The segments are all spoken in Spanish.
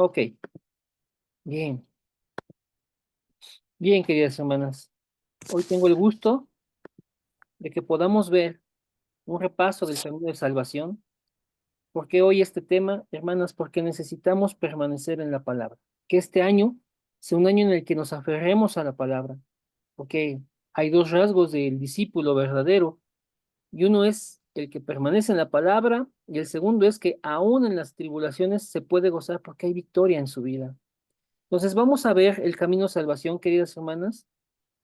Ok, bien, bien, queridas hermanas. Hoy tengo el gusto de que podamos ver un repaso del camino de salvación. ¿Por qué hoy este tema, hermanas? Porque necesitamos permanecer en la palabra. Que este año sea un año en el que nos aferremos a la palabra, porque hay dos rasgos del discípulo verdadero, y uno es el que permanece en la palabra, y el segundo es que aún en las tribulaciones se puede gozar porque hay victoria en su vida. Entonces vamos a ver el camino de salvación, queridas hermanas.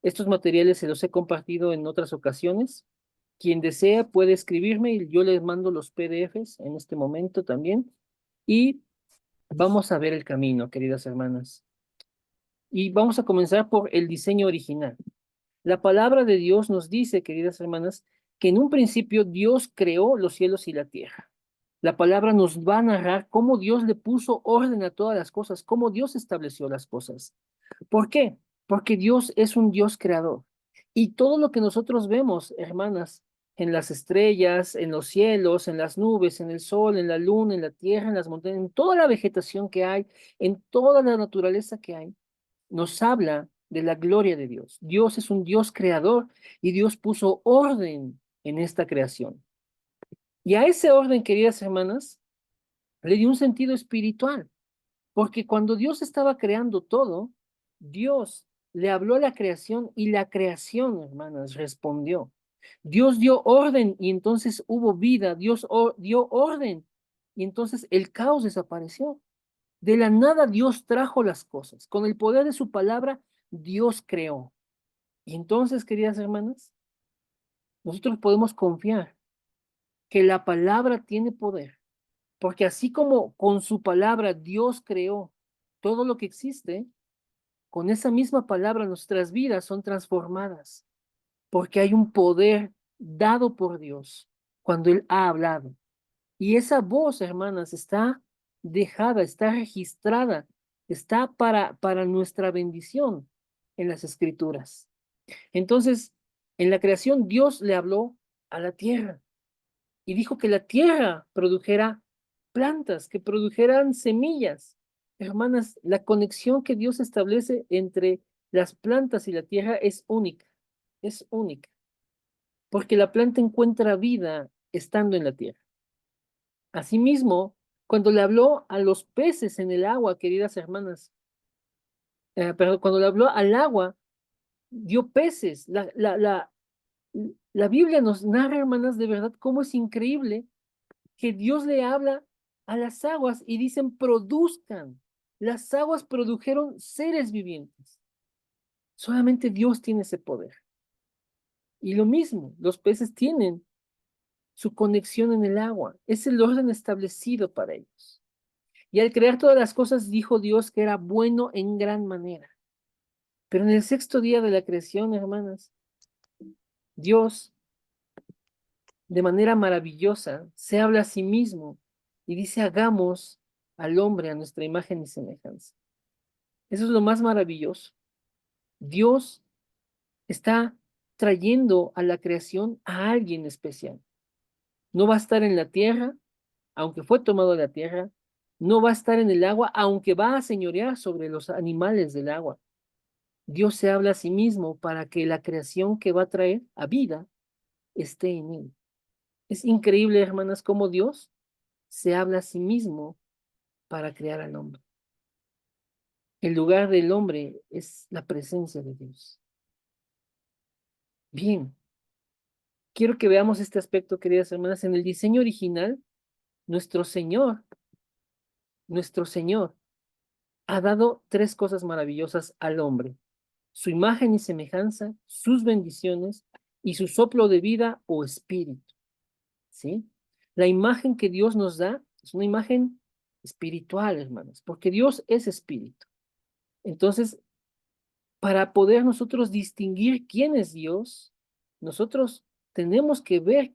Estos materiales se los he compartido en otras ocasiones. Quien desea puede escribirme y yo les mando los PDFs en este momento también. Y vamos a ver el camino, queridas hermanas. Y vamos a comenzar por el diseño original. La palabra de Dios nos dice, queridas hermanas, que en un principio Dios creó los cielos y la tierra. La palabra nos va a narrar cómo Dios le puso orden a todas las cosas, cómo Dios estableció las cosas. ¿Por qué? Porque Dios es un Dios creador. Y todo lo que nosotros vemos, hermanas, en las estrellas, en los cielos, en las nubes, en el sol, en la luna, en la tierra, en las montañas, en toda la vegetación que hay, en toda la naturaleza que hay, nos habla de la gloria de Dios. Dios es un Dios creador y Dios puso orden en esta creación. Y a ese orden, queridas hermanas, le dio un sentido espiritual. Porque cuando Dios estaba creando todo, Dios le habló a la creación y la creación, hermanas, respondió. Dios dio orden y entonces hubo vida. Dios dio orden y entonces el caos desapareció. De la nada Dios trajo las cosas. Con el poder de su palabra, Dios creó. Y entonces, queridas hermanas, nosotros podemos confiar que la palabra tiene poder. Porque así como con su palabra Dios creó todo lo que existe, con esa misma palabra nuestras vidas son transformadas, porque hay un poder dado por Dios cuando Él ha hablado. Y esa voz, hermanas, está dejada, está registrada, está para nuestra bendición en las escrituras. Entonces, en la creación Dios le habló a la tierra y dijo que la tierra produjera plantas, que produjeran semillas. Hermanas, la conexión que Dios establece entre las plantas y la tierra es única, porque la planta encuentra vida estando en la tierra. Asimismo, cuando le habló a los peces en el agua, queridas hermanas, pero cuando le habló al agua, dio peces. La Biblia nos narra, hermanas, de verdad, cómo es increíble que Dios le habla a las aguas y dicen produzcan. Las aguas produjeron seres vivientes. Solamente Dios tiene ese poder. Y lo mismo, los peces tienen su conexión en el agua. Es el orden establecido para ellos. Y al crear todas las cosas, dijo Dios que era bueno en gran manera. Pero en el sexto día de la creación, hermanas, Dios, de manera maravillosa, se habla a sí mismo y dice, hagamos al hombre a nuestra imagen y semejanza. Eso es lo más maravilloso. Dios está trayendo a la creación a alguien especial. No va a estar en la tierra, aunque fue tomado de la tierra. No va a estar en el agua, aunque va a señorear sobre los animales del agua. Dios se habla a sí mismo para que la creación que va a traer a vida esté en él. Es increíble, hermanas, cómo Dios se habla a sí mismo para crear al hombre. El lugar del hombre es la presencia de Dios. Bien, quiero que veamos este aspecto, queridas hermanas. En el diseño original, nuestro Señor, nuestro Señor ha dado tres cosas maravillosas al hombre: su imagen y semejanza, sus bendiciones y su soplo de vida o espíritu. ¿Sí? La imagen que Dios nos da es una imagen espiritual, hermanos, porque Dios es espíritu. Entonces, para poder nosotros distinguir quién es Dios, nosotros tenemos que ver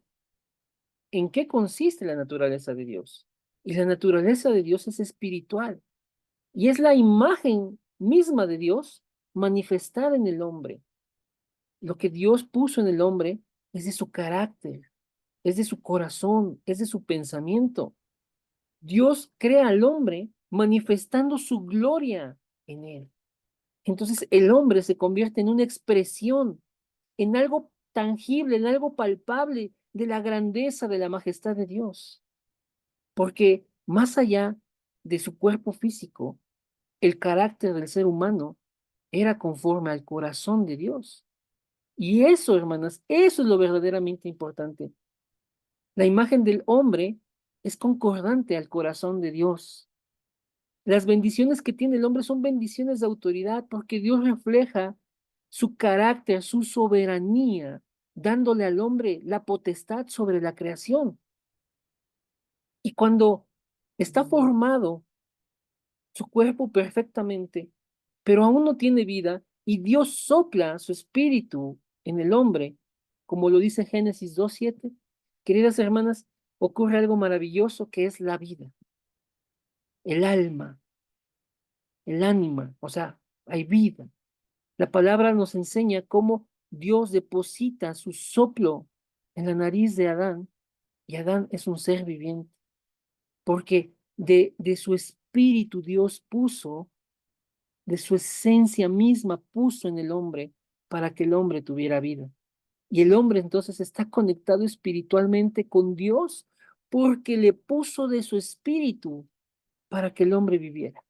en qué consiste la naturaleza de Dios. Y la naturaleza de Dios es espiritual. Y es la imagen misma de Dios manifestada en el hombre. Lo que Dios puso en el hombre es de su carácter, es de su corazón, es de su pensamiento. Dios crea al hombre manifestando su gloria en él. Entonces el hombre se convierte en una expresión, en algo tangible, en algo palpable de la grandeza, de la majestad de Dios. Porque más allá de su cuerpo físico, el carácter del ser humano era conforme al corazón de Dios. Y eso, hermanas, eso es lo verdaderamente importante. La imagen del hombre es concordante al corazón de Dios. Las bendiciones que tiene el hombre son bendiciones de autoridad porque Dios refleja su carácter, su soberanía, dándole al hombre la potestad sobre la creación. Y cuando está formado su cuerpo perfectamente, pero aún no tiene vida, y Dios sopla su espíritu en el hombre, como lo dice Génesis 2:7, queridas hermanas, ocurre algo maravilloso que es la vida, el alma, el ánima, o sea, hay vida. La palabra nos enseña cómo Dios deposita su soplo en la nariz de Adán, y Adán es un ser viviente, porque de su espíritu Dios puso, de su esencia misma puso en el hombre para que el hombre tuviera vida. Y el hombre entonces está conectado espiritualmente con Dios porque le puso de su espíritu para que el hombre viviera.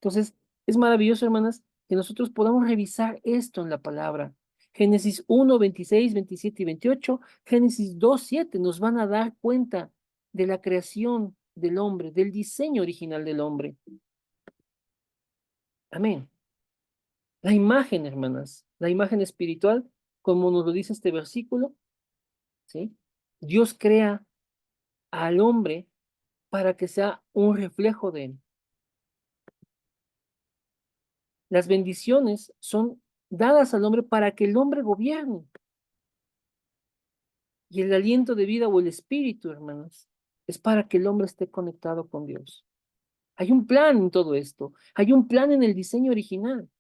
Entonces, es maravilloso, hermanas, que nosotros podamos revisar esto en la palabra. Génesis 1:26, 27 y 28, Génesis 2:7 nos van a dar cuenta de la creación del hombre, del diseño original del hombre. Amén. La imagen, hermanas, la imagen espiritual, como nos lo dice este versículo, ¿sí? Dios crea al hombre para que sea un reflejo de él. Las bendiciones son dadas al hombre para que el hombre gobierne. Y el aliento de vida o el espíritu, hermanas, es para que el hombre esté conectado con Dios. Hay un plan en todo esto. Hay un plan en el diseño original.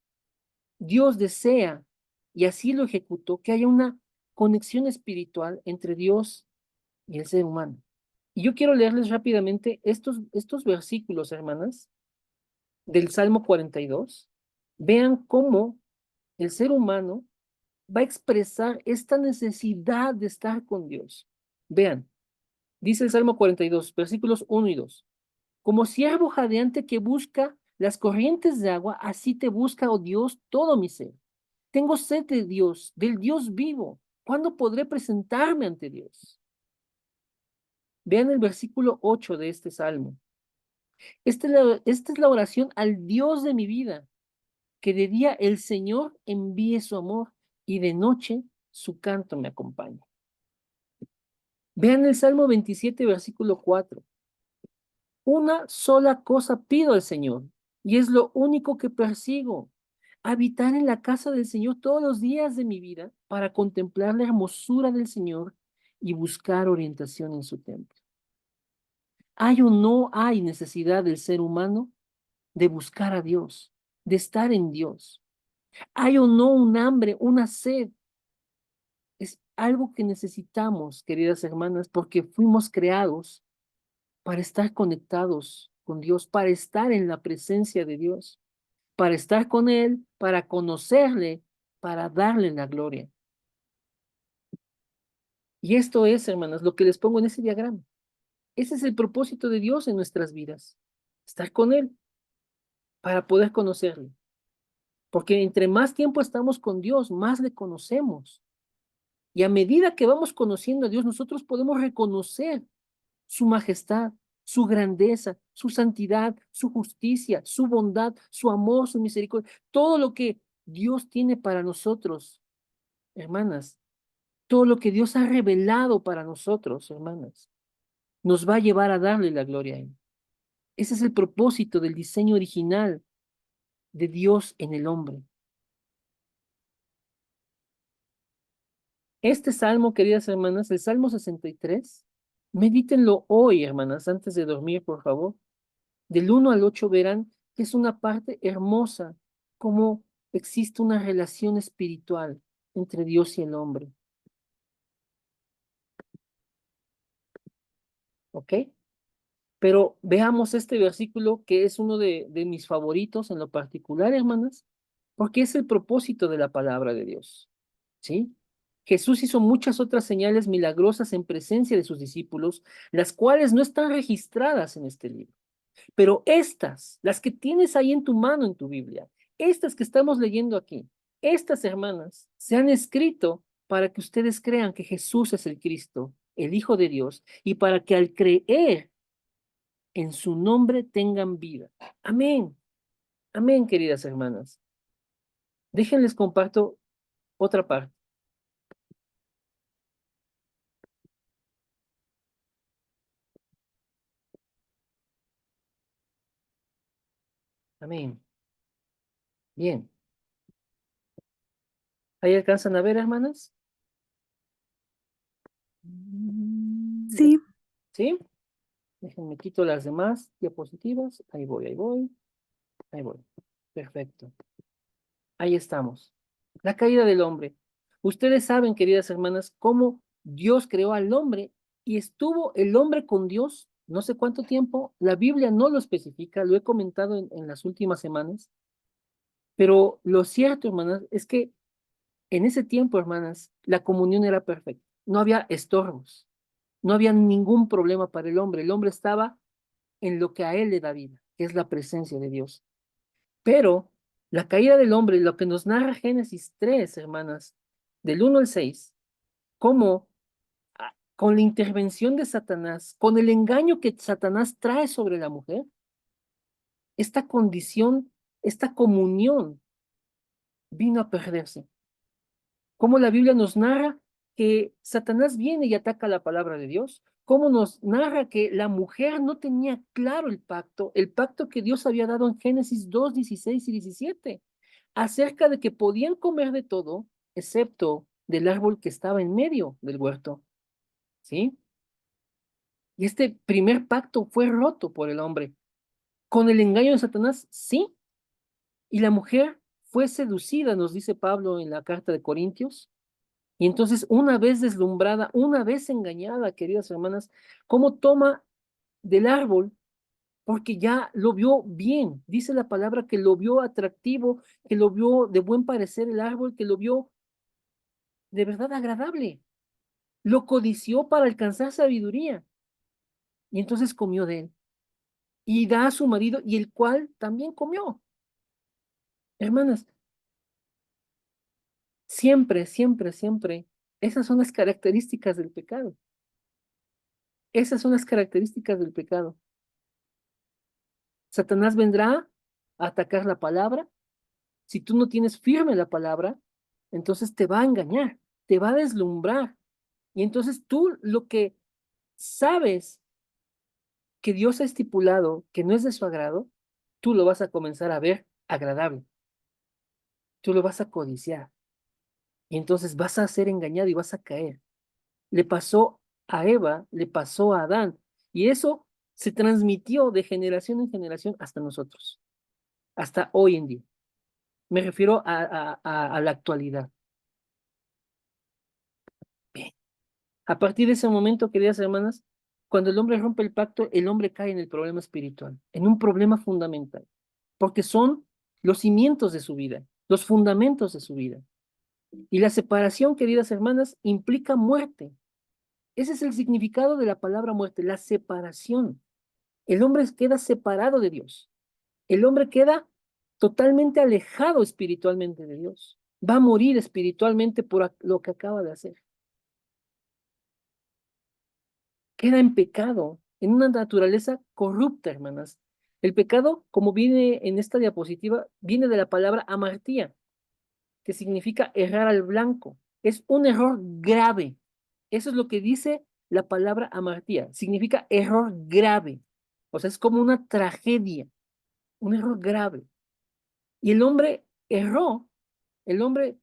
Dios desea, y así lo ejecutó, que haya una conexión espiritual entre Dios y el ser humano. Y yo quiero leerles rápidamente estos versículos, hermanas, del Salmo 42. Vean cómo el ser humano va a expresar esta necesidad de estar con Dios. Vean, dice el Salmo 42, versículos 1 y 2. Como siervo jadeante que busca las corrientes de agua, así te busca, oh Dios, todo mi ser. Tengo sed de Dios, del Dios vivo. ¿Cuándo podré presentarme ante Dios? Vean el versículo 8 de este salmo. Esta es la oración al Dios de mi vida, que de día el Señor envíe su amor y de noche su canto me acompaña. Vean el Salmo 27, versículo 4. Una sola cosa pido al Señor, y es lo único que persigo, habitar en la casa del Señor todos los días de mi vida para contemplar la hermosura del Señor y buscar orientación en su templo. ¿Hay o no hay necesidad del ser humano de buscar a Dios, de estar en Dios? ¿Hay o no un hambre, una sed? Es algo que necesitamos, queridas hermanas, porque fuimos creados para estar conectados con Dios, para estar en la presencia de Dios, para estar con Él, para conocerle, para darle la gloria. Y esto es, hermanas, lo que les pongo en ese diagrama. Ese es el propósito de Dios en nuestras vidas, estar con Él para poder conocerle. Porque entre más tiempo estamos con Dios, más le conocemos. Y a medida que vamos conociendo a Dios, nosotros podemos reconocer su majestad, su grandeza, su santidad, su justicia, su bondad, su amor, su misericordia, todo lo que Dios tiene para nosotros, hermanas, todo lo que Dios ha revelado para nosotros, hermanas, nos va a llevar a darle la gloria a Él. Ese es el propósito del diseño original de Dios en el hombre. Este salmo, queridas hermanas, el Salmo 63, medítenlo hoy, hermanas, antes de dormir, por favor. Del 1 al 8 verán que es una parte hermosa, cómo existe una relación espiritual entre Dios y el hombre. ¿Ok? Pero veamos este versículo que es uno de mis favoritos en lo particular, hermanas, porque es el propósito de la palabra de Dios. ¿Sí? Jesús hizo muchas otras señales milagrosas en presencia de sus discípulos, las cuales no están registradas en este libro. Pero estas, las que tienes ahí en tu mano en tu Biblia, estas que estamos leyendo aquí, estas hermanas, se han escrito para que ustedes crean que Jesús es el Cristo, el Hijo de Dios, y para que al creer en su nombre tengan vida. Amén. Amén, queridas hermanas. Déjenles comparto otra parte. Amén. Bien. ¿Ahí alcanzan a ver, hermanas? Sí, ¿Sí? Déjenme quito las demás diapositivas. Ahí voy, ahí voy, ahí voy. Perfecto. Ahí estamos. La caída del hombre. Ustedes saben, queridas hermanas, cómo Dios creó al hombre y estuvo el hombre con Dios no sé cuánto tiempo. La Biblia no lo especifica, lo he comentado en las últimas semanas, pero lo cierto, hermanas, es que en ese tiempo, hermanas, la comunión era perfecta. No había estorbos, no había ningún problema para el hombre. El hombre estaba en lo que a él le da vida, que es la presencia de Dios. Pero la caída del hombre, lo que nos narra Génesis 3, hermanas, del 1 al 6, cómo con la intervención de Satanás, con el engaño que Satanás trae sobre la mujer, esta condición, esta comunión vino a perderse. Cómo la Biblia nos narra que Satanás viene y ataca la palabra de Dios, cómo nos narra que la mujer no tenía claro el pacto que Dios había dado en Génesis 2, 16 y 17, acerca de que podían comer de todo, excepto del árbol que estaba en medio del huerto, ¿sí? Y este primer pacto fue roto por el hombre. Con el engaño de Satanás, sí. Y la mujer fue seducida, nos dice Pablo en la carta de Corintios. Y entonces, una vez deslumbrada, una vez engañada, queridas hermanas, ¿cómo toma del árbol? Porque ya lo vio bien. Dice la palabra que lo vio atractivo, que lo vio de buen parecer el árbol, que lo vio de verdad agradable. Lo codició para alcanzar sabiduría. Y entonces comió de él. Y da a su marido, y el cual también comió. Hermanas, siempre, siempre, siempre, esas son las características del pecado. Esas son las características del pecado. Satanás vendrá a atacar la palabra. Si tú no tienes firme la palabra, entonces te va a engañar, te va a deslumbrar. Y entonces tú lo que sabes que Dios ha estipulado que no es de su agrado, tú lo vas a comenzar a ver agradable. Tú lo vas a codiciar. Y entonces vas a ser engañado y vas a caer. Le pasó a Eva, le pasó a Adán. Y eso se transmitió de generación en generación hasta nosotros, hasta hoy en día. Me refiero a la actualidad. Bien. A partir de ese momento, queridas hermanas, cuando el hombre rompe el pacto, el hombre cae en el problema espiritual, en un problema fundamental, porque son los cimientos de su vida, los fundamentos de su vida. Y la separación, queridas hermanas, implica muerte. Ese es el significado de la palabra muerte, la separación. El hombre queda separado de Dios. El hombre queda totalmente alejado espiritualmente de Dios. Va a morir espiritualmente por lo que acaba de hacer. Queda en pecado, en una naturaleza corrupta, hermanas. El pecado, como viene en esta diapositiva, viene de la palabra amartía, que significa errar al blanco. Es un error grave. Eso es lo que dice la palabra amartía. Significa error grave. O sea, es como una tragedia, un error grave. Y el hombre erró, el hombre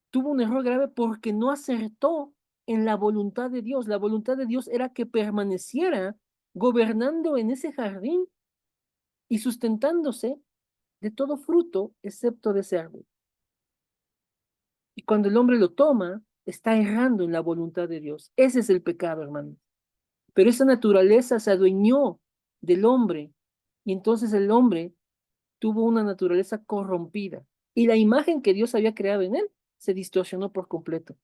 tuvo un error grave porque no acertó en la voluntad de Dios. La voluntad de Dios era que permaneciera gobernando en ese jardín y sustentándose de todo fruto excepto de ese árbol. Y cuando el hombre lo toma, está errando en la voluntad de Dios. Ese es el pecado, hermano. Pero esa naturaleza se adueñó del hombre y entonces el hombre tuvo una naturaleza corrompida y la imagen que Dios había creado en él se distorsionó por completo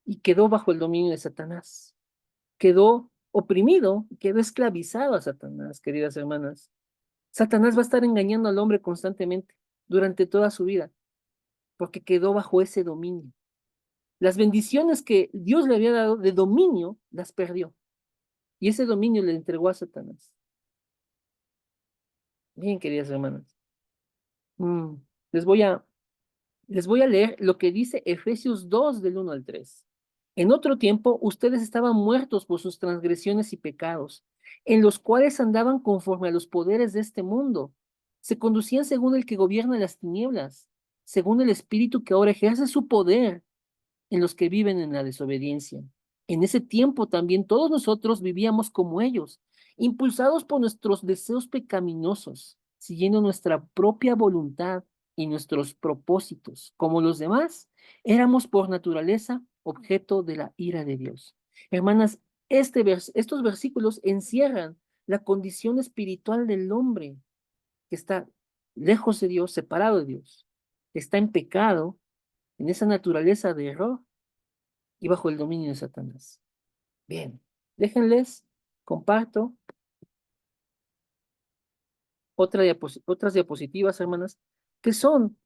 y quedó bajo el dominio de Satanás. Quedó oprimido, quedó esclavizado a Satanás, queridas hermanas. Satanás va a estar engañando al hombre constantemente durante toda su vida porque quedó bajo ese dominio. Las bendiciones que Dios le había dado de dominio las perdió y ese dominio le entregó a Satanás. Bien, queridas hermanas. Mm, les voy a Les voy a leer lo que dice Efesios 2 del 1 al 3. En otro tiempo, ustedes estaban muertos por sus transgresiones y pecados, en los cuales andaban conforme a los poderes de este mundo. Se conducían según el que gobierna las tinieblas, según el espíritu que ahora ejerce su poder en los que viven en la desobediencia. En ese tiempo también todos nosotros vivíamos como ellos, impulsados por nuestros deseos pecaminosos, siguiendo nuestra propia voluntad y nuestros propósitos. Como los demás, éramos por naturaleza objeto de la ira de Dios. Hermanas, estos versículos encierran la condición espiritual del hombre que está lejos de Dios, separado de Dios, está en pecado, en esa naturaleza de error y bajo el dominio de Satanás. Bien, déjenles, comparto otras diapositivas, hermanas, que son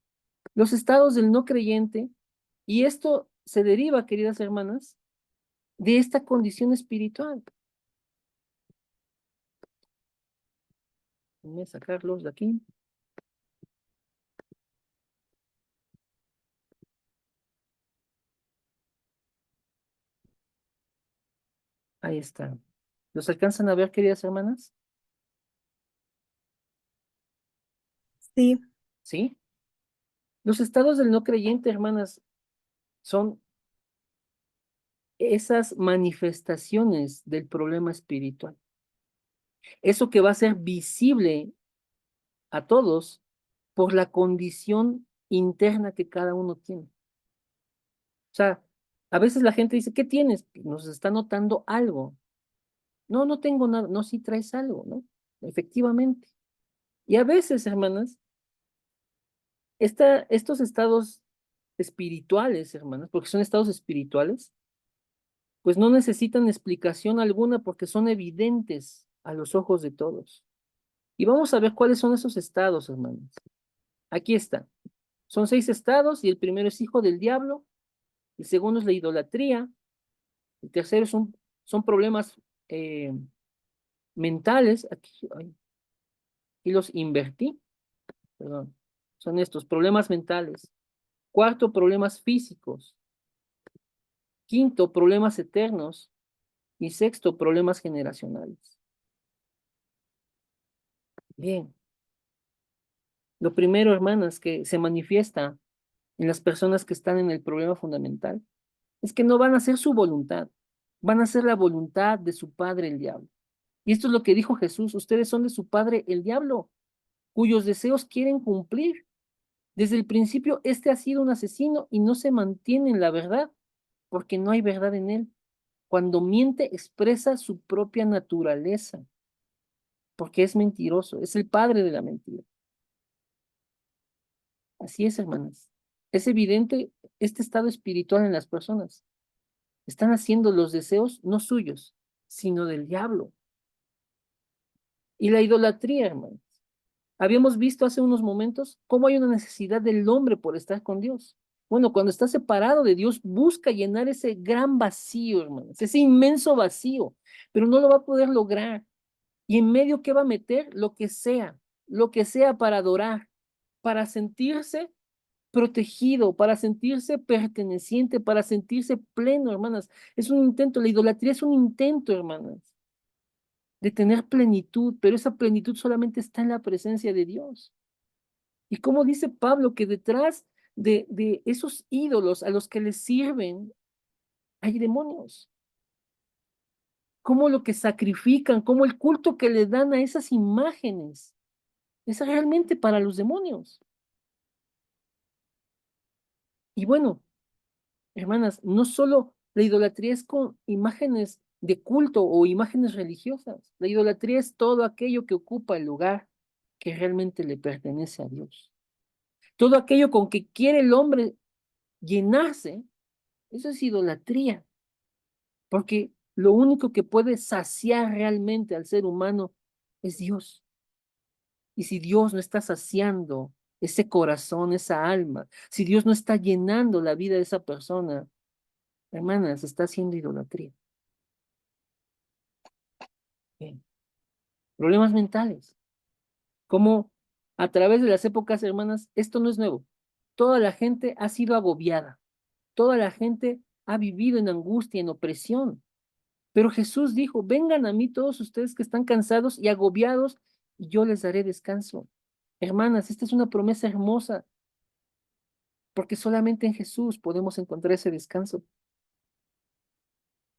los estados del no creyente, y esto se deriva, queridas hermanas, de esta condición espiritual. Voy a sacarlos de aquí. Ahí está. ¿Los alcanzan a ver, queridas hermanas? Sí, ¿Sí? Los estados del no creyente, hermanas, son esas manifestaciones del problema espiritual. Eso que va a ser visible a todos por la condición interna que cada uno tiene. O sea, a veces la gente dice, ¿qué tienes? Nos está notando algo. No, no tengo nada. No, sí traes algo, ¿no? Efectivamente. Y a veces, hermanas, estos estados espirituales, hermanas, porque son estados espirituales, pues no necesitan explicación alguna porque son evidentes a los ojos de todos. Y vamos a ver cuáles son esos estados, hermanas. Aquí está. Son 6 estados y el primero es hijo del diablo, el segundo es la idolatría, el tercero son problemas mentales, aquí los invertí, perdón, son estos, problemas mentales. Cuarto, problemas físicos. Quinto, problemas eternos. Y sexto, problemas generacionales. Bien, lo primero, hermanas, que se manifiesta en las personas que están en el problema fundamental, es que no van a hacer su voluntad, van a hacer la voluntad de su padre el diablo. Y esto es lo que dijo Jesús, ustedes son de su padre el diablo, cuyos deseos quieren cumplir. Desde el principio, este ha sido un asesino y no se mantiene en la verdad, porque no hay verdad en él. Cuando miente, expresa su propia naturaleza, porque es mentiroso, es el padre de la mentira. Así es, hermanas. Es evidente este estado espiritual en las personas. Están haciendo los deseos no suyos, sino del diablo. Y la idolatría, hermanos. Habíamos visto hace unos momentos cómo hay una necesidad del hombre por estar con Dios. Bueno, cuando está separado de Dios, busca llenar ese gran vacío, hermanos, ese inmenso vacío, pero no lo va a poder lograr. Y en medio, ¿qué va a meter? Lo que sea para adorar, para sentirse protegido, para sentirse perteneciente, para sentirse pleno, hermanas. Es un intento, la idolatría es un intento, hermanas, de tener plenitud, pero esa plenitud solamente está en la presencia de Dios. Y como dice Pablo, que detrás de esos ídolos a los que les sirven hay demonios. Cómo lo que sacrifican, cómo el culto que le dan a esas imágenes es realmente para los demonios. Y bueno, hermanas, no solo La idolatría es con imágenes de culto o imágenes religiosas. La idolatría es todo aquello que ocupa el lugar que realmente le pertenece a Dios. Todo aquello con que quiere el hombre llenarse, eso es idolatría, porque lo único que puede saciar realmente al ser humano es Dios. Y si Dios no está saciando ese corazón, esa alma, si Dios no está llenando la vida de esa persona, hermanas, está haciendo idolatría. Bien. Problemas mentales. Como a través de las épocas, hermanas, esto no es nuevo. Toda la gente ha sido agobiada. Toda la gente ha vivido en angustia, en opresión. Pero Jesús dijo, vengan a mí todos ustedes que están cansados y agobiados, y yo les daré descanso. Hermanas, esta es una promesa hermosa, porque solamente en Jesús podemos encontrar ese descanso.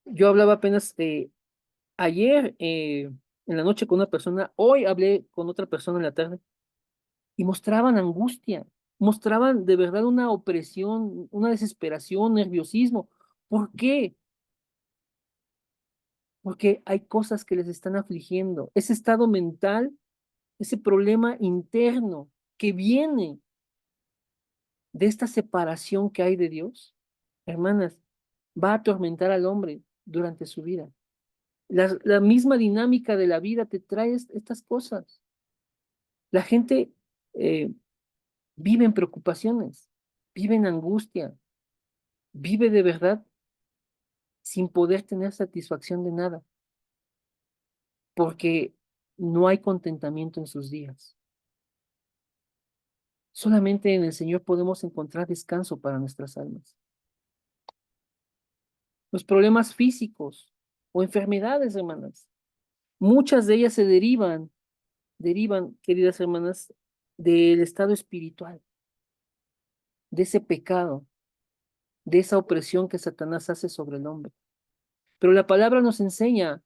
Yo hablaba apenas ayer en la noche con una persona, hoy hablé con otra persona en la tarde, y mostraban angustia, mostraban de verdad una opresión, una desesperación, nerviosismo. ¿Por qué? Porque hay cosas que les están afligiendo. Ese estado mental, ese problema interno que viene de esta separación que hay de Dios, hermanas, va a atormentar al hombre durante su vida. La misma dinámica de la vida te trae estas cosas. La gente eh, vive en preocupaciones, vive en angustia, vive de verdad sin poder tener satisfacción de nada, porque no hay contentamiento en sus días. Solamente en el Señor podemos encontrar descanso para nuestras almas. Los problemas físicos o enfermedades, hermanas, muchas de ellas se derivan, queridas hermanas, del estado espiritual, de ese pecado, de esa opresión que Satanás hace sobre el hombre. Pero la palabra nos enseña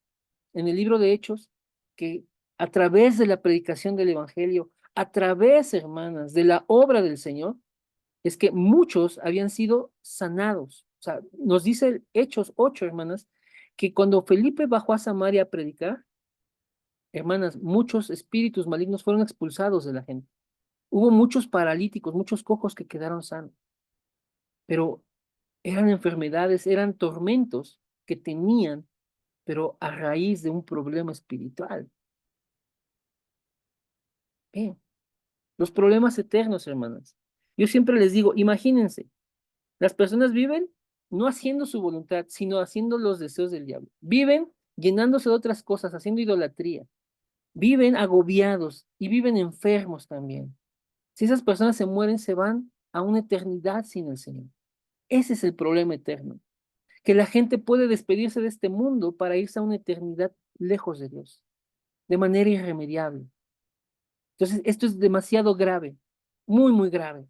en el libro de Hechos que a través de la predicación del Evangelio, a través, hermanas, de la obra del Señor, es que muchos habían sido sanados. O sea, nos dice Hechos 8, hermanas, que cuando Felipe bajó a Samaria a predicar, hermanas, muchos espíritus malignos fueron expulsados de la gente. Hubo muchos paralíticos, muchos cojos que quedaron sanos, pero eran enfermedades, eran tormentos que tenían, pero a raíz de un problema espiritual. Bien, los problemas eternos, hermanas. Yo siempre les digo, imagínense, las personas viven no haciendo su voluntad, sino haciendo los deseos del diablo. Viven llenándose de otras cosas, haciendo idolatría. Viven agobiados y viven enfermos también. Si esas personas se mueren, se van a una eternidad sin el Señor. Ese es el problema eterno, que la gente puede despedirse de este mundo para irse a una eternidad lejos de Dios, de manera irremediable. Entonces, esto es demasiado grave, muy, muy grave.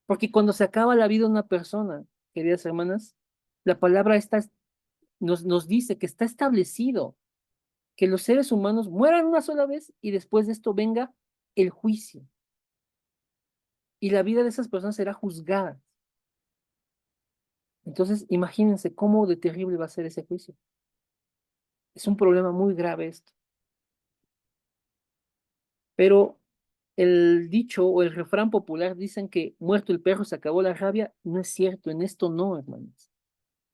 Porque cuando se acaba la vida de una persona, queridas hermanas, la palabra nos dice que está establecido que los seres humanos mueran una sola vez y después de esto venga el juicio. Y la vida de esas personas será juzgada. Entonces, imagínense cómo de terrible va a ser ese juicio. Es un problema muy grave esto. Pero el dicho o el refrán popular dicen que muerto el perro se acabó la rabia. No es cierto, en esto no, hermanos.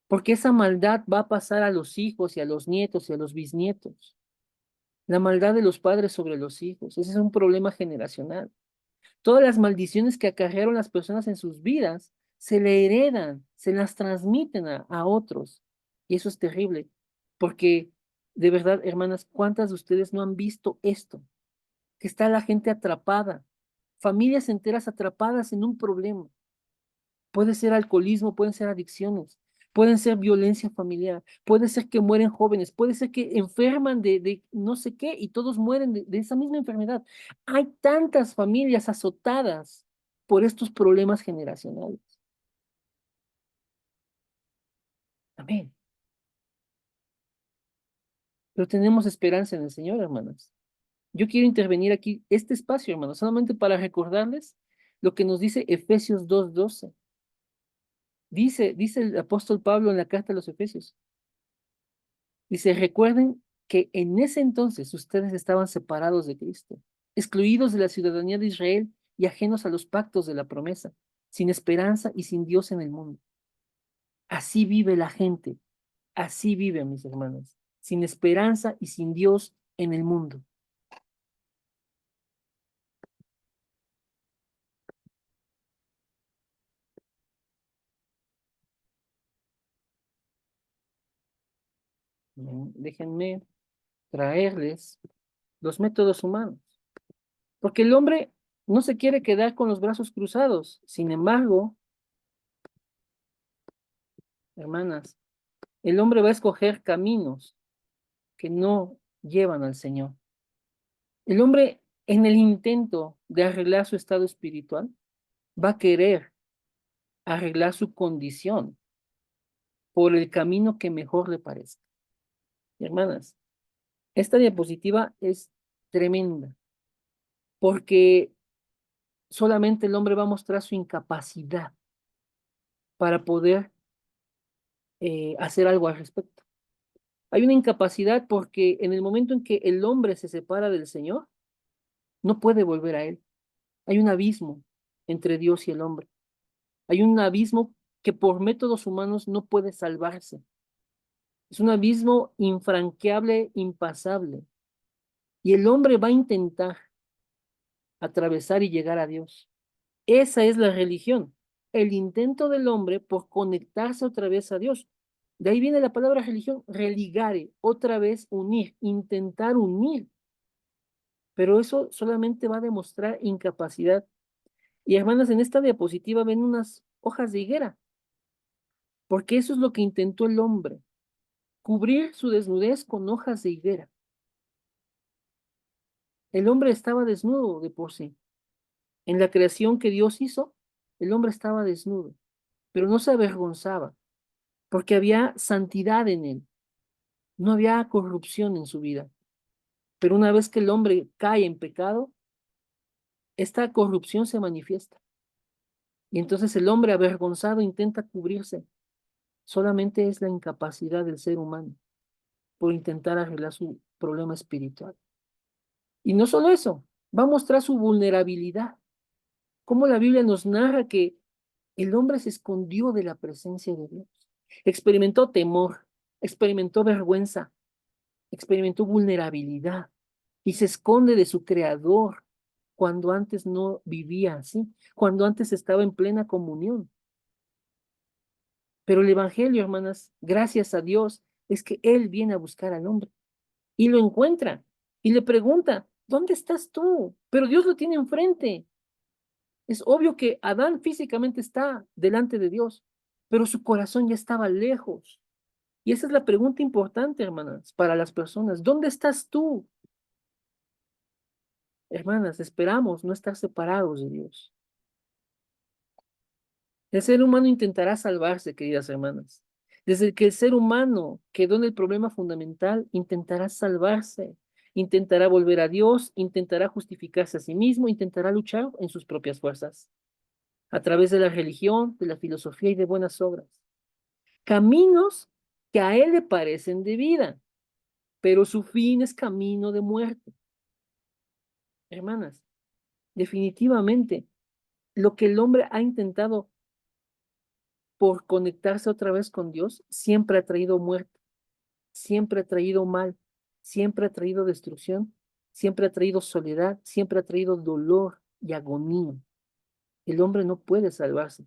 Porque esa maldad va a pasar a los hijos y a los nietos y a los bisnietos. La maldad de los padres sobre los hijos. Ese es un problema generacional. Todas las maldiciones que acarrearon las personas en sus vidas se le heredan, se las transmiten a otros. Y eso es terrible. Porque, de verdad, hermanas, ¿cuántas de ustedes no han visto esto? Que está la gente atrapada, familias enteras atrapadas en un problema. Puede ser alcoholismo, pueden ser adicciones, pueden ser violencia familiar, puede ser que mueren jóvenes, puede ser que enferman de no sé qué y todos mueren de esa misma enfermedad. Hay tantas familias azotadas por estos problemas generacionales. Amén. Pero tenemos esperanza en el Señor, hermanas. Yo quiero intervenir aquí, este espacio, hermanos, solamente para recordarles lo que nos dice Efesios 2:12. Dice el apóstol Pablo en la carta a los Efesios, dice, recuerden que en ese entonces ustedes estaban separados de Cristo, excluidos de la ciudadanía de Israel y ajenos a los pactos de la promesa, sin esperanza y sin Dios en el mundo. Así vive la gente, así viven mis hermanos, sin esperanza y sin Dios en el mundo. Déjenme traerles los métodos humanos, porque el hombre no se quiere quedar con los brazos cruzados. Sin embargo, hermanas, el hombre va a escoger caminos que no llevan al Señor. El hombre, en el intento de arreglar su estado espiritual, va a querer arreglar su condición por el camino que mejor le parezca. Hermanas, esta diapositiva es tremenda, porque solamente el hombre va a mostrar su incapacidad para poder hacer algo al respecto. Hay una incapacidad porque en el momento en que el hombre se separa del Señor, no puede volver a Él. Hay un abismo entre Dios y el hombre. Hay un abismo que por métodos humanos no puede salvarse. Es un abismo infranqueable, impasable. Y el hombre va a intentar atravesar y llegar a Dios. Esa es la religión, el intento del hombre por conectarse otra vez a Dios. De ahí viene la palabra religión, religare, otra vez unir, intentar unir. Pero eso solamente va a demostrar incapacidad. Y hermanas, en esta diapositiva ven unas hojas de higuera, porque eso es lo que intentó el hombre, cubrir su desnudez con hojas de higuera. El hombre estaba desnudo de por sí. En la creación que Dios hizo, el hombre estaba desnudo, pero no se avergonzaba, porque había santidad en él, no había corrupción en su vida. Pero una vez que el hombre cae en pecado, esta corrupción se manifiesta. Y entonces el hombre avergonzado intenta cubrirse. Solamente es la incapacidad del ser humano por intentar arreglar su problema espiritual. Y no solo eso, va a mostrar su vulnerabilidad. Cómo la Biblia nos narra que el hombre se escondió de la presencia de Dios. Experimentó temor, experimentó vergüenza, experimentó vulnerabilidad y se esconde de su creador cuando antes no vivía así, cuando antes estaba en plena comunión. Pero el Evangelio, hermanas, gracias a Dios, es que Él viene a buscar al hombre y lo encuentra y le pregunta, ¿dónde estás tú? Pero Dios lo tiene enfrente. Es obvio que Adán físicamente está delante de Dios, pero su corazón ya estaba lejos. Y esa es la pregunta importante, hermanas, para las personas. ¿Dónde estás tú? Hermanas, esperamos no estar separados de Dios. El ser humano intentará salvarse, queridas hermanas. Desde que el ser humano quedó en el problema fundamental, intentará salvarse, intentará volver a Dios, intentará justificarse a sí mismo, intentará luchar en sus propias fuerzas, a través de la religión, de la filosofía y de buenas obras. Caminos que a él le parecen de vida, pero su fin es camino de muerte. Hermanas, definitivamente, lo que el hombre ha intentado por conectarse otra vez con Dios, siempre ha traído muerte, siempre ha traído mal, siempre ha traído destrucción, siempre ha traído soledad, siempre ha traído dolor y agonía. El hombre no puede salvarse.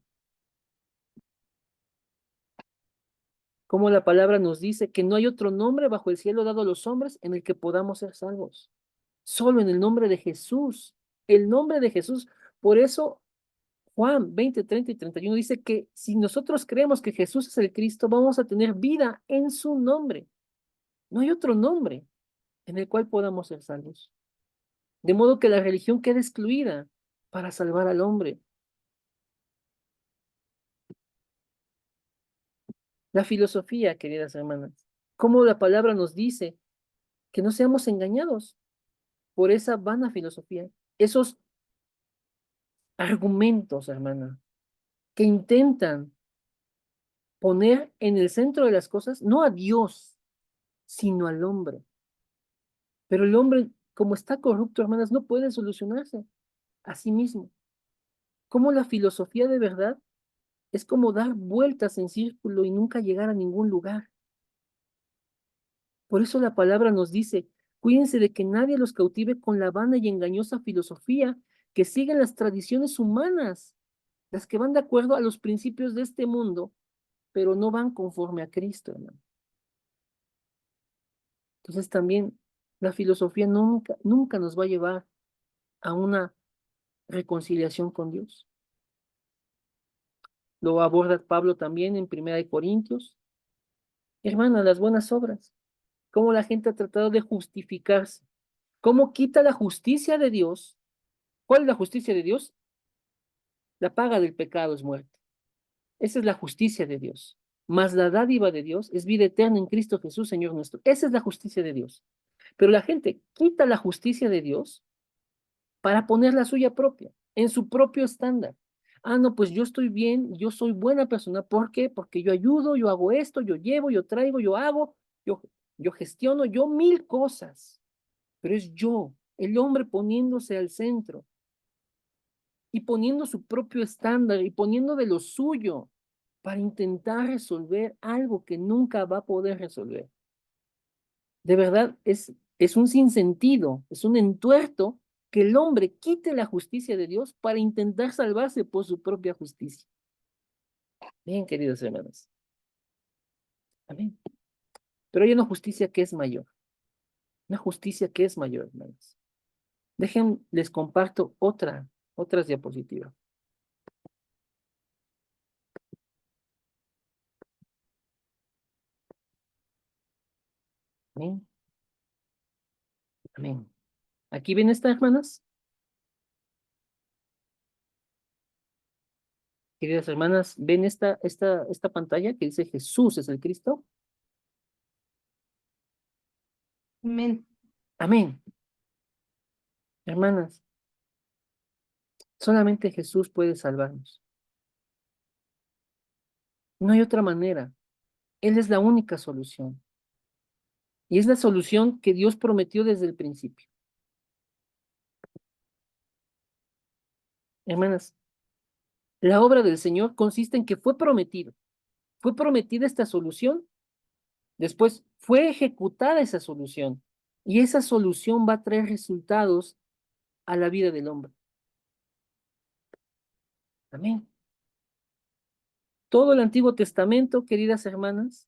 Como la palabra nos dice que no hay otro nombre bajo el cielo dado a los hombres en el que podamos ser salvos. Solo en el nombre de Jesús, el nombre de Jesús. Por eso Juan 20, 30 y 31 dice que si nosotros creemos que Jesús es el Cristo, vamos a tener vida en su nombre. No hay otro nombre en el cual podamos ser salvos. De modo que la religión queda excluida para salvar al hombre. La filosofía, queridas hermanas, como la palabra nos dice que no seamos engañados por esa vana filosofía, esos argumentos, hermana, que intentan poner en el centro de las cosas, no a Dios, sino al hombre. Pero el hombre, como está corrupto, hermanas, no puede solucionarse a sí mismo. Como la filosofía de verdad es como dar vueltas en círculo y nunca llegar a ningún lugar. Por eso la palabra nos dice, cuídense de que nadie los cautive con la vana y engañosa filosofía que siguen las tradiciones humanas, las que van de acuerdo a los principios de este mundo, pero no van conforme a Cristo, hermano. Entonces también la filosofía nunca nos va a llevar a una reconciliación con Dios. Lo aborda Pablo también en Primera de Corintios. Hermana, las buenas obras, cómo la gente ha tratado de justificarse, cómo quita la justicia de Dios. ¿Cuál es la justicia de Dios? La paga del pecado es muerte. Esa es la justicia de Dios. Mas la dádiva de Dios es vida eterna en Cristo Jesús, Señor nuestro. Esa es la justicia de Dios. Pero la gente quita la justicia de Dios para poner la suya propia, en su propio estándar. Ah, no, pues yo estoy bien, yo soy buena persona. ¿Por qué? Porque yo ayudo, yo hago esto, yo llevo, yo traigo, yo hago, yo, yo gestiono, yo mil cosas. Pero es yo, el hombre poniéndose al centro y poniendo su propio estándar y poniendo de lo suyo para intentar resolver algo que nunca va a poder resolver. De verdad, es un sinsentido, es un entuerto que el hombre quite la justicia de Dios para intentar salvarse por su propia justicia. Bien, queridos hermanos. Amén. Pero hay una justicia que es mayor. Una justicia que es mayor, hermanos. Les comparto otras diapositivas. Amén. Amén. Aquí ven estas hermanas. Queridas hermanas, ¿ven esta pantalla que dice Jesús es el Cristo? Amén. Amén. Hermanas, solamente Jesús puede salvarnos. No hay otra manera. Él es la única solución. Y es la solución que Dios prometió desde el principio. Hermanas, la obra del Señor consiste en que fue prometida esta solución, después fue ejecutada esa solución, y esa solución va a traer resultados a la vida del hombre. Amén. Todo el Antiguo Testamento, queridas hermanas,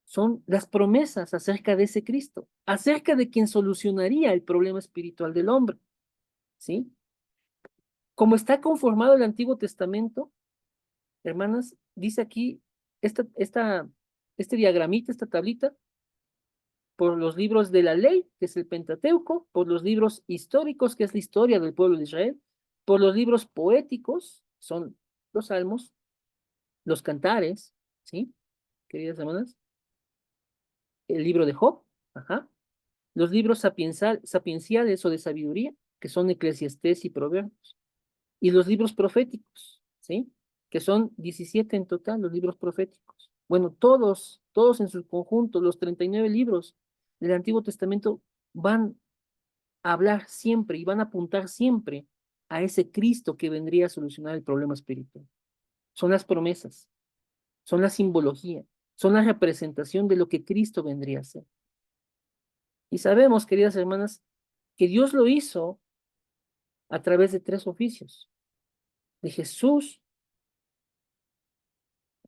son las promesas acerca de ese Cristo, acerca de quien solucionaría el problema espiritual del hombre, ¿sí? Como está conformado el Antiguo Testamento, hermanas, dice aquí este diagramita, esta tablita, por los libros de la ley, que es el Pentateuco, por los libros históricos, que es la historia del pueblo de Israel, por los libros poéticos, son los salmos, los cantares, ¿sí? Queridas hermanas, el libro de Job, ajá, los libros sapienciales o de sabiduría, que son Eclesiastés y Proverbios, y los libros proféticos, ¿sí? Que son 17 en total, los libros proféticos. Bueno, todos en su conjunto, los 39 libros del Antiguo Testamento van a hablar siempre y van a apuntar siempre a ese Cristo que vendría a solucionar el problema espiritual. Son las promesas, son la simbología, son la representación de lo que Cristo vendría a ser. Y sabemos, queridas hermanas, que Dios lo hizo a través de tres oficios. De Jesús,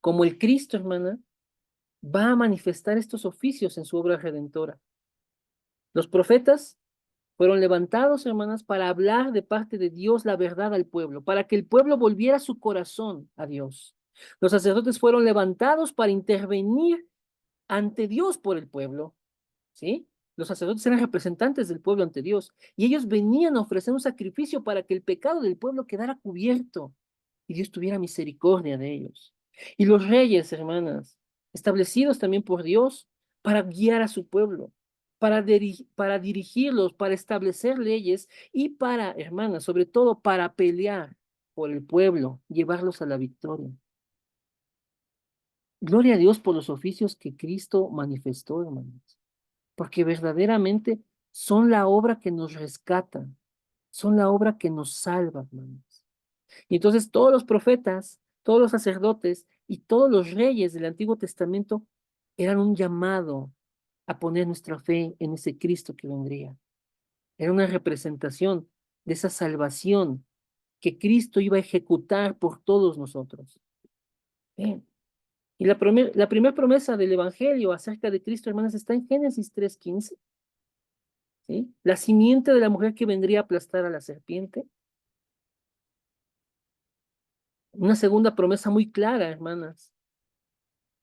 como el Cristo, hermana, va a manifestar estos oficios en su obra redentora. Los profetas fueron levantados, hermanas, para hablar de parte de Dios la verdad al pueblo, para que el pueblo volviera su corazón a Dios. Los sacerdotes fueron levantados para intervenir ante Dios por el pueblo, ¿sí? Los sacerdotes eran representantes del pueblo ante Dios y ellos venían a ofrecer un sacrificio para que el pecado del pueblo quedara cubierto y Dios tuviera misericordia de ellos. Y los reyes, hermanas, establecidos también por Dios para guiar a su pueblo, para dirigirlos, para establecer leyes y para, hermanas, sobre todo para pelear por el pueblo, llevarlos a la victoria. Gloria a Dios por los oficios que Cristo manifestó, hermanos, porque verdaderamente son la obra que nos rescata, son la obra que nos salva, hermanos. Y entonces todos los profetas, todos los sacerdotes y todos los reyes del Antiguo Testamento eran un llamado a poner nuestra fe en ese Cristo que vendría. Era una representación de esa salvación que Cristo iba a ejecutar por todos nosotros. Bien. Y la primera promesa del Evangelio acerca de Cristo, hermanas, está en Génesis 3:15, ¿sí? La simiente de la mujer que vendría a aplastar a la serpiente. Una segunda promesa muy clara, hermanas,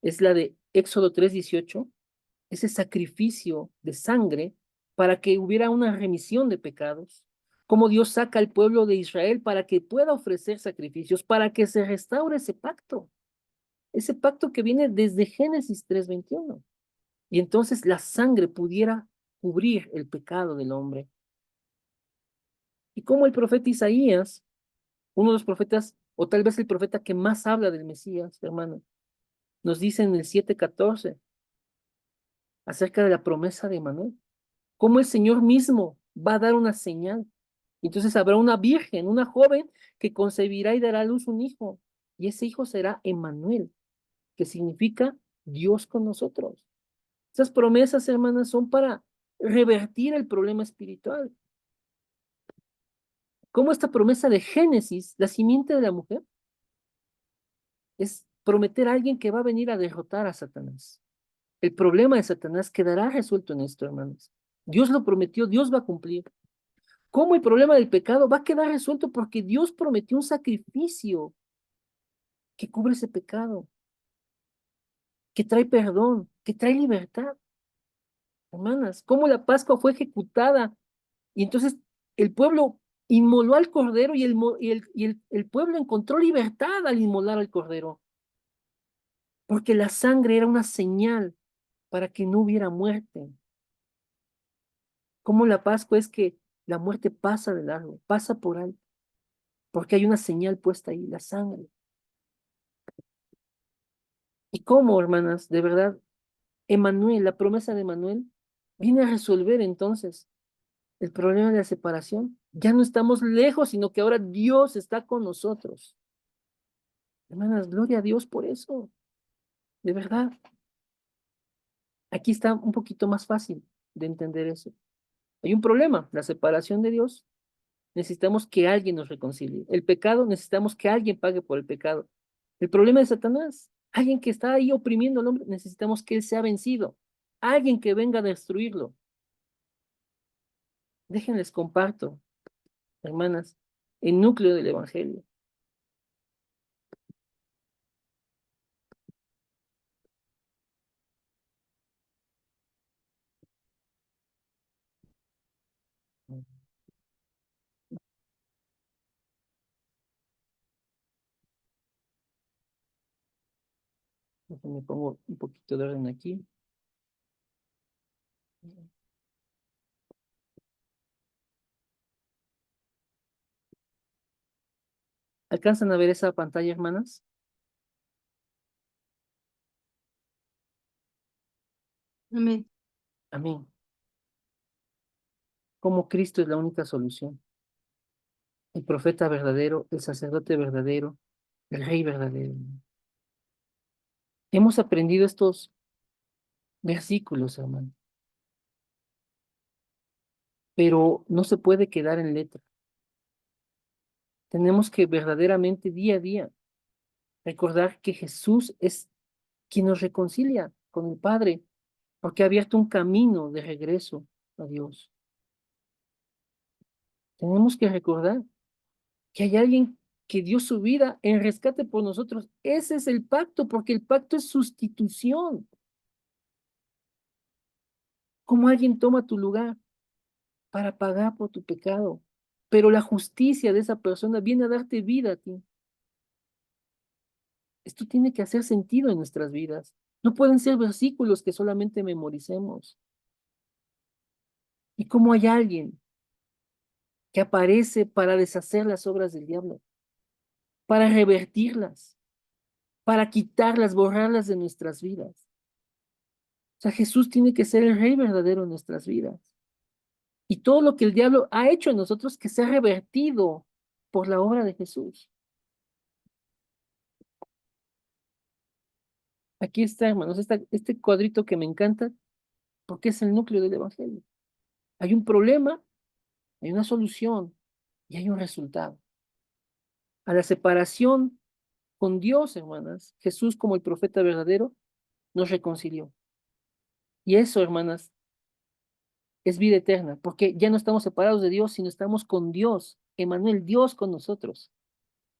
es la de Éxodo 3:18, ese sacrificio de sangre para que hubiera una remisión de pecados, como Dios saca al pueblo de Israel para que pueda ofrecer sacrificios, para que se restaure ese pacto que viene desde Génesis 3:21. Y entonces la sangre pudiera cubrir el pecado del hombre. Y como el profeta Isaías, uno de los profetas, o tal vez el profeta que más habla del Mesías, hermano, nos dice en el 7:14 acerca de la promesa de Manuel, cómo el Señor mismo va a dar una señal. Entonces habrá una virgen, una joven que concebirá y dará a luz un hijo, y ese hijo será Emmanuel, que significa Dios con nosotros. Esas promesas, hermanas, son para revertir el problema espiritual. Como esta promesa de Génesis, la simiente de la mujer, es prometer a alguien que va a venir a derrotar a Satanás. El problema de Satanás quedará resuelto en esto, hermanos. Dios lo prometió, Dios va a cumplir. ¿Cómo el problema del pecado va a quedar resuelto? Porque Dios prometió un sacrificio que cubre ese pecado, que trae perdón, que trae libertad. Hermanas, cómo la Pascua fue ejecutada y entonces el pueblo inmoló al cordero y el pueblo encontró libertad al inmolar al cordero, porque la sangre era una señal para que no hubiera muerte. Como la Pascua es que la muerte pasa de largo, pasa por alto, porque hay una señal puesta ahí, la sangre. ¿Y cómo, hermanas? De verdad, Emanuel, la promesa de Emanuel, viene a resolver entonces el problema de la separación. Ya no estamos lejos, sino que ahora Dios está con nosotros. Hermanas, gloria a Dios por eso, de verdad. Aquí está un poquito más fácil de entender eso. Hay un problema, la separación de Dios. Necesitamos que alguien nos reconcilie. El pecado, necesitamos que alguien pague por el pecado. El problema de Satanás, alguien que está ahí oprimiendo al hombre, necesitamos que él sea vencido. Alguien que venga a destruirlo. Déjenles comparto, hermanas, el núcleo del Evangelio. Déjenme pongo un poquito de orden aquí. ¿Alcanzan a ver esa pantalla, hermanas? Amén. Amén. Como Cristo es la única solución. El profeta verdadero, el sacerdote verdadero, el rey verdadero. Hemos aprendido estos versículos, hermano, pero no se puede quedar en letra. Tenemos que verdaderamente día a día recordar que Jesús es quien nos reconcilia con el Padre, porque ha abierto un camino de regreso a Dios. Tenemos que recordar que hay alguien que dio su vida en rescate por nosotros. Ese es el pacto, porque el pacto es sustitución. Como alguien toma tu lugar para pagar por tu pecado, pero la justicia de esa persona viene a darte vida a ti. Esto tiene que hacer sentido en nuestras vidas. No pueden ser versículos que solamente memoricemos. Y como hay alguien que aparece para deshacer las obras del diablo, para revertirlas. para quitarlas, borrarlas de nuestras vidas. O sea, Jesús tiene que ser el Rey verdadero en nuestras vidas. Y todo lo que el diablo ha hecho en nosotros que sea revertido por la obra de Jesús. Aquí está, hermanos, este cuadrito que me encanta porque es el núcleo del Evangelio. Hay un problema, hay una solución y hay un resultado. A la separación con Dios, hermanas, Jesús como el profeta verdadero nos reconcilió. Y eso, hermanas, es vida eterna, porque ya no estamos separados de Dios, sino estamos con Dios, Emmanuel, Dios con nosotros.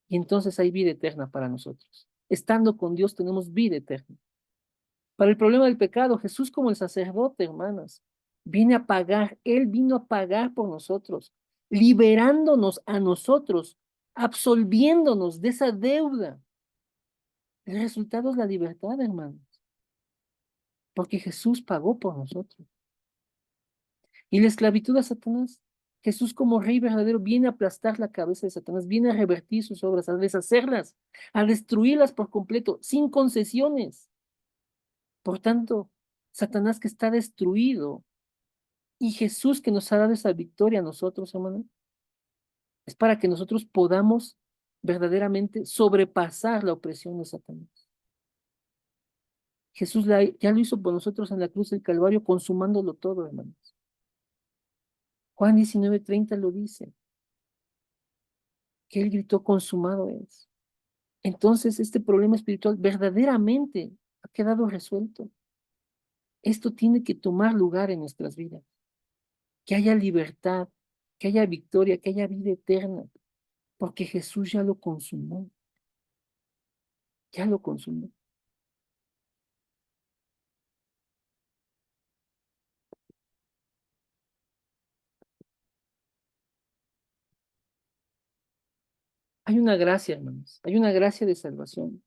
Y entonces hay vida eterna para nosotros. Estando con Dios tenemos vida eterna. Para el problema del pecado, Jesús como el sacerdote, hermanas, viene a pagar, Él vino a pagar por nosotros, liberándonos a nosotros, absolviéndonos de esa deuda. El resultado es la libertad, hermanos, porque Jesús pagó por nosotros. Y la esclavitud a Satanás, Jesús como rey verdadero viene a aplastar la cabeza de Satanás, viene a revertir sus obras, a deshacerlas, a destruirlas por completo, sin concesiones. Por tanto, Satanás que está destruido y Jesús que nos ha dado esa victoria a nosotros, hermano, es para que nosotros podamos verdaderamente sobrepasar la opresión de Satanás. Jesús ya lo hizo por nosotros en la cruz del Calvario, consumándolo todo, hermanos. Juan 19:30 lo dice, que él gritó, consumado es. Entonces, este problema espiritual verdaderamente ha quedado resuelto. Esto tiene que tomar lugar en nuestras vidas. Que haya libertad, que haya victoria, que haya vida eterna, porque Jesús ya lo consumó. Ya lo consumó. Hay una gracia, hermanos. Hay una gracia de salvación.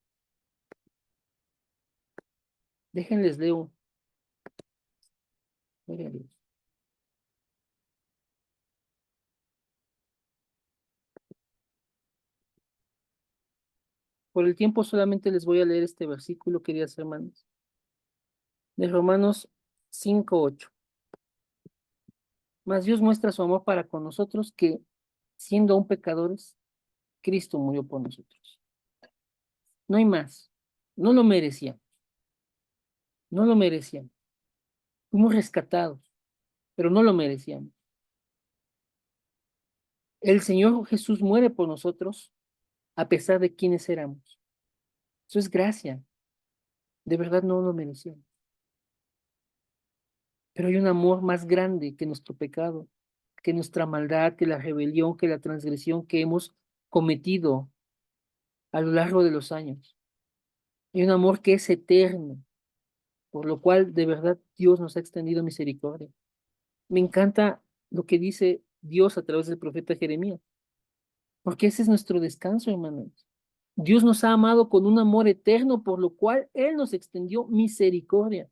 Déjenles leo. Gloria a Dios. Por el tiempo solamente les voy a leer este versículo, queridas hermanas. De Romanos 5:8. Mas Dios muestra su amor para con nosotros que, siendo aún pecadores, Cristo murió por nosotros. No hay más. No lo merecíamos. No lo merecíamos. Fuimos rescatados, pero no lo merecíamos. El Señor Jesús muere por nosotros a pesar de quienes éramos. Eso es gracia. De verdad no lo merecíamos. Pero hay un amor más grande que nuestro pecado, que nuestra maldad, que la rebelión, que la transgresión que hemos cometido a lo largo de los años. Hay un amor que es eterno, por lo cual de verdad Dios nos ha extendido misericordia. Me encanta lo que dice Dios a través del profeta Jeremías, porque ese es nuestro descanso, hermanos. Dios nos ha amado con un amor eterno, por lo cual Él nos extendió misericordia.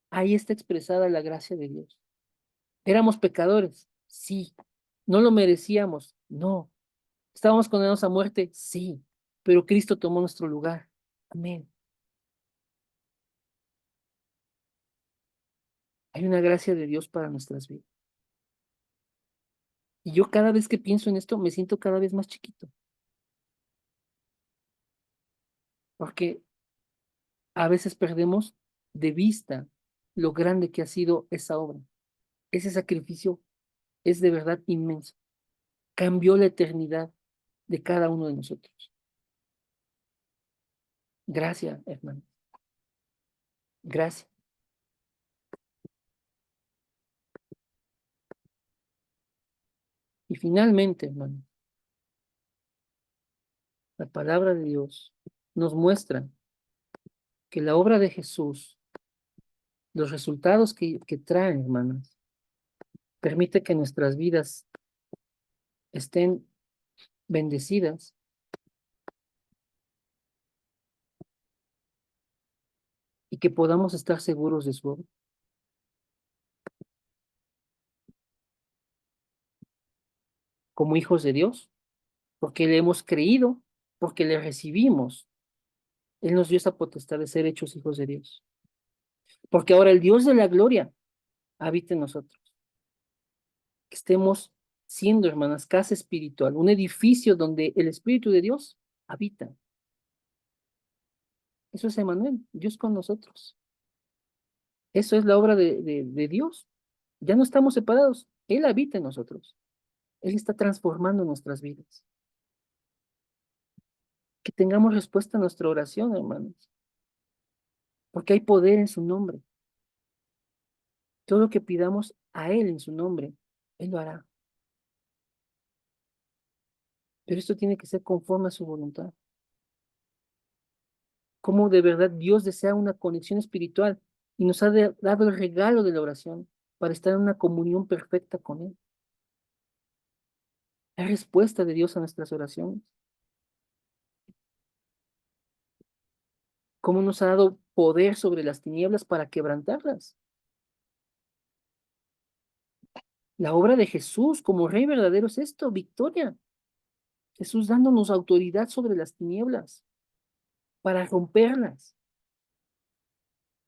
Ahí está expresada la gracia de Dios. ¿Éramos pecadores? Sí. ¿No lo merecíamos? No. ¿Estábamos condenados a muerte? Sí. Pero Cristo tomó nuestro lugar. Amén. Hay una gracia de Dios para nuestras vidas. Y yo cada vez que pienso en esto, me siento cada vez más chiquito. Porque a veces perdemos de vista lo grande que ha sido esa obra. Ese sacrificio es de verdad inmenso. Cambió la eternidad de cada uno de nosotros. Gracias, hermano. Gracias. Y finalmente, hermano, la palabra de Dios nos muestra que la obra de Jesús, los resultados que traen, hermanas, permite que nuestras vidas estén bendecidas y que podamos estar seguros de su obra. Como hijos de Dios, porque le hemos creído, porque le recibimos Él nos dio esa potestad de ser hechos hijos de Dios. Porque ahora el Dios de la gloria habita en nosotros. Que estemos siendo, hermanas, casa espiritual, un edificio donde el Espíritu de Dios habita. Eso es Emmanuel, Dios con nosotros. Eso es la obra de Dios. Ya no estamos separados. Él habita en nosotros. Él está transformando nuestras vidas. Que tengamos respuesta a nuestra oración, hermanos. Porque hay poder en su nombre. Todo lo que pidamos a Él en su nombre, Él lo hará. Pero esto tiene que ser conforme a su voluntad. Cómo de verdad Dios desea una conexión espiritual y nos ha dado el regalo de la oración para estar en una comunión perfecta con Él. La respuesta de Dios a nuestras oraciones. Cómo nos ha dado poder sobre las tinieblas para quebrantarlas. La obra de Jesús como Rey verdadero es esto, victoria. Jesús dándonos autoridad sobre las tinieblas para romperlas.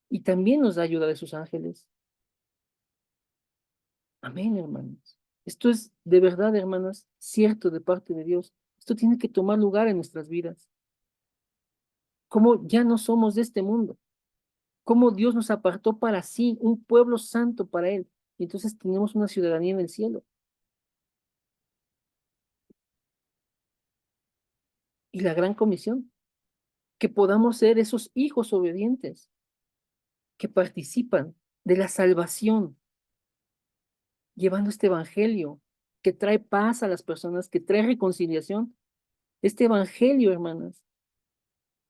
Y también nos da ayuda de sus ángeles. Amén, hermanos. Esto es de verdad, hermanas, cierto de parte de Dios. Esto tiene que tomar lugar en nuestras vidas. Como ya no somos de este mundo. Como Dios nos apartó para sí, un pueblo santo para Él. Y entonces tenemos una ciudadanía en el cielo. Y la gran comisión, que podamos ser esos hijos obedientes que participan de la salvación, llevando este evangelio que trae paz a las personas, que trae reconciliación. Este evangelio, hermanas,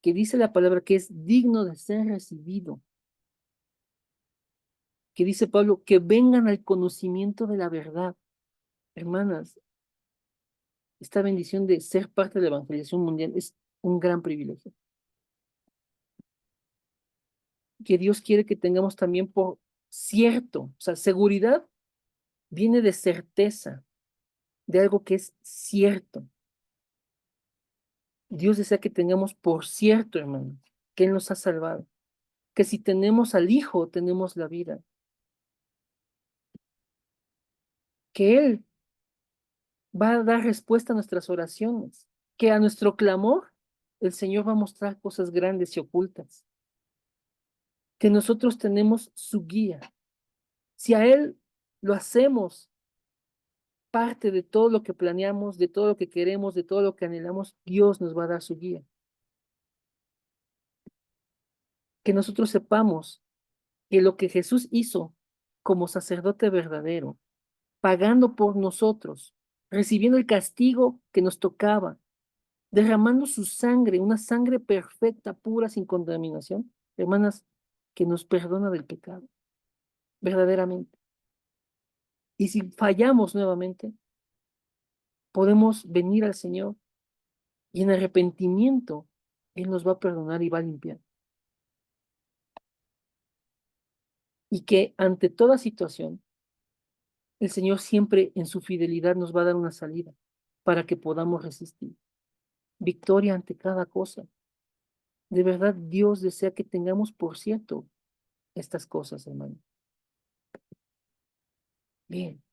que dice la palabra que es digno de ser recibido, que dice Pablo, que vengan al conocimiento de la verdad. Hermanas, esta bendición de ser parte de la evangelización mundial es un gran privilegio. Que Dios quiere que tengamos también por cierto, o sea, seguridad viene de certeza, de algo que es cierto. Dios desea que tengamos por cierto, hermanos, que Él nos ha salvado, que si tenemos al Hijo, tenemos la vida, que Él va a dar respuesta a nuestras oraciones, que a nuestro clamor el Señor va a mostrar cosas grandes y ocultas, que nosotros tenemos su guía. Si a Él lo hacemos parte de todo lo que planeamos, de todo lo que queremos, de todo lo que anhelamos, Dios nos va a dar su guía. Que nosotros sepamos que lo que Jesús hizo como sacerdote verdadero, pagando por nosotros, recibiendo el castigo que nos tocaba, derramando su sangre, una sangre perfecta, pura, sin contaminación, hermanas, que nos perdona del pecado, verdaderamente. Y si fallamos nuevamente, podemos venir al Señor y en arrepentimiento, Él nos va a perdonar y va a limpiar. Y que ante toda situación, el Señor siempre en su fidelidad nos va a dar una salida para que podamos resistir. Victoria ante cada cosa. De verdad, Dios desea que tengamos por cierto estas cosas, hermano. Bien,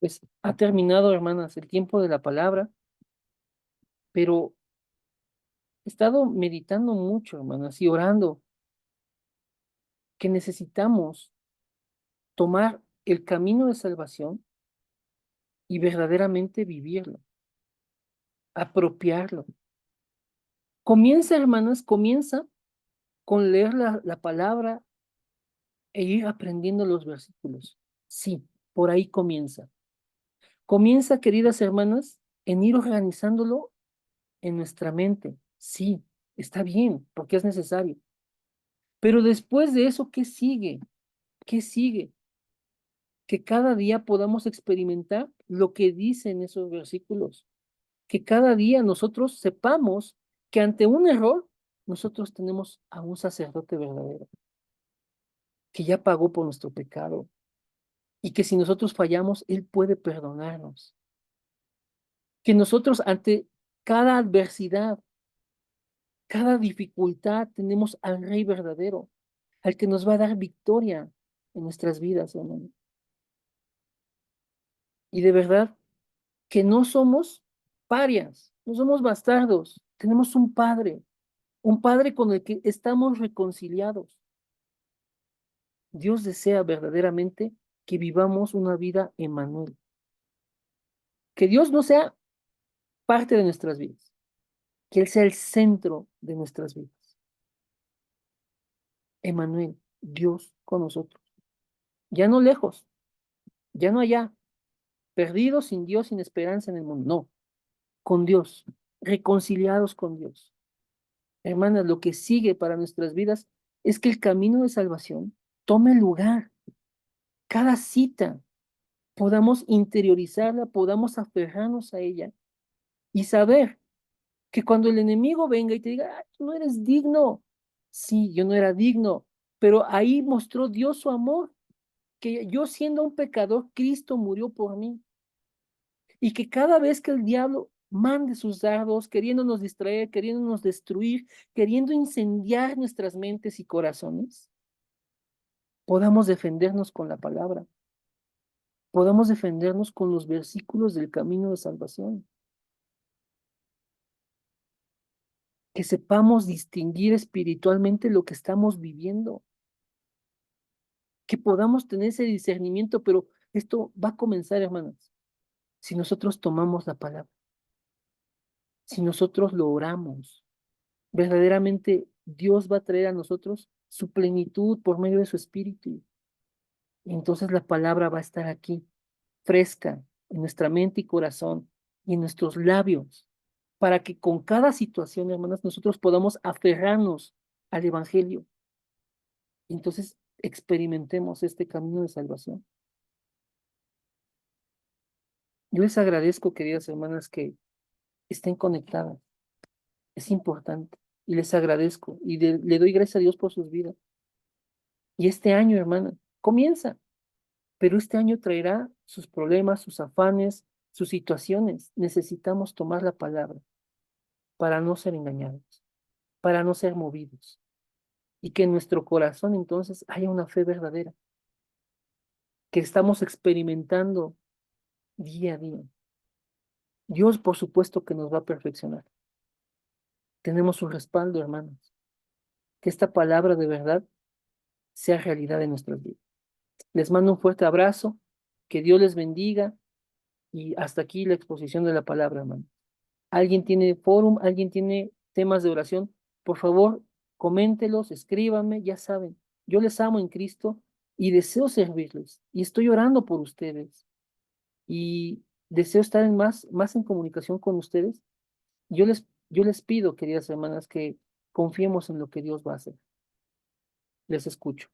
pues ha terminado, hermanas, el tiempo de la palabra, pero he estado meditando mucho, hermanas, y orando que necesitamos tomar el camino de salvación y verdaderamente vivirlo, apropiarlo. Comienza, hermanas, comienza con leer la palabra e ir aprendiendo los versículos. Sí, por ahí comienza. Comienza, queridas hermanas, en ir organizándolo en nuestra mente. Sí, está bien, porque es necesario. Pero después de eso, ¿qué sigue? ¿Qué sigue? Que cada día podamos experimentar lo que dicen esos versículos. Que cada día nosotros sepamos que ante un error, nosotros tenemos a un sacerdote verdadero, que ya pagó por nuestro pecado, y que si nosotros fallamos, Él puede perdonarnos. Que nosotros ante cada adversidad, Cada dificultad tenemos al Rey verdadero, al que nos va a dar victoria en nuestras vidas, hermano. Y de verdad que no somos parias, no somos bastardos, tenemos un Padre con el que estamos reconciliados. Dios desea verdaderamente que vivamos una vida Emmanuel, que Dios no sea parte de nuestras vidas, que Él sea el centro de nuestras vidas. Emmanuel, Dios con nosotros, ya no lejos, ya no allá, perdidos sin Dios, sin esperanza en el mundo, no, con Dios, reconciliados con Dios. Hermanas, lo que sigue para nuestras vidas es que el camino de salvación tome lugar. Cada cita podamos interiorizarla, podamos aferrarnos a ella y saber que cuando el enemigo venga y te diga, "Ay, tú no eres digno", sí, yo no era digno, pero ahí mostró Dios su amor, que yo siendo un pecador, Cristo murió por mí. Y que cada vez que el diablo mande sus dardos, queriéndonos distraer, queriéndonos destruir, queriendo incendiar nuestras mentes y corazones, podamos defendernos con la palabra, podamos defendernos con los versículos del camino de salvación, que sepamos distinguir espiritualmente lo que estamos viviendo, que podamos tener ese discernimiento, pero esto va a comenzar, hermanas, si nosotros tomamos la palabra, si nosotros lo oramos, verdaderamente Dios va a traer a nosotros su plenitud por medio de su espíritu. Y entonces la palabra va a estar aquí, fresca, en nuestra mente y corazón y en nuestros labios, para que con cada situación, hermanas, nosotros podamos aferrarnos al Evangelio. Y entonces experimentemos este camino de salvación. Yo les agradezco, queridas hermanas, que estén conectadas. Es importante. Y les agradezco. Y le doy gracias a Dios por sus vidas. Y este año, hermana, comienza. Pero este año traerá sus problemas, sus afanes, sus situaciones. Necesitamos tomar la palabra para no ser engañados, para no ser movidos. Y que en nuestro corazón entonces haya una fe verdadera, que estamos experimentando día a día. Dios, por supuesto, que nos va a perfeccionar. Tenemos un respaldo, hermanos. Que esta palabra de verdad sea realidad en nuestras vidas. Les mando un fuerte abrazo, que Dios les bendiga y hasta aquí la exposición de la palabra, hermano. ¿Alguien tiene fórum? ¿Alguien tiene temas de oración? Por favor, coméntelos, escríbanme, ya saben. Yo les amo en Cristo y deseo servirles y estoy orando por ustedes y deseo estar más en comunicación con ustedes. Yo les pido, queridas hermanas, que confiemos en lo que Dios va a hacer. Les escucho.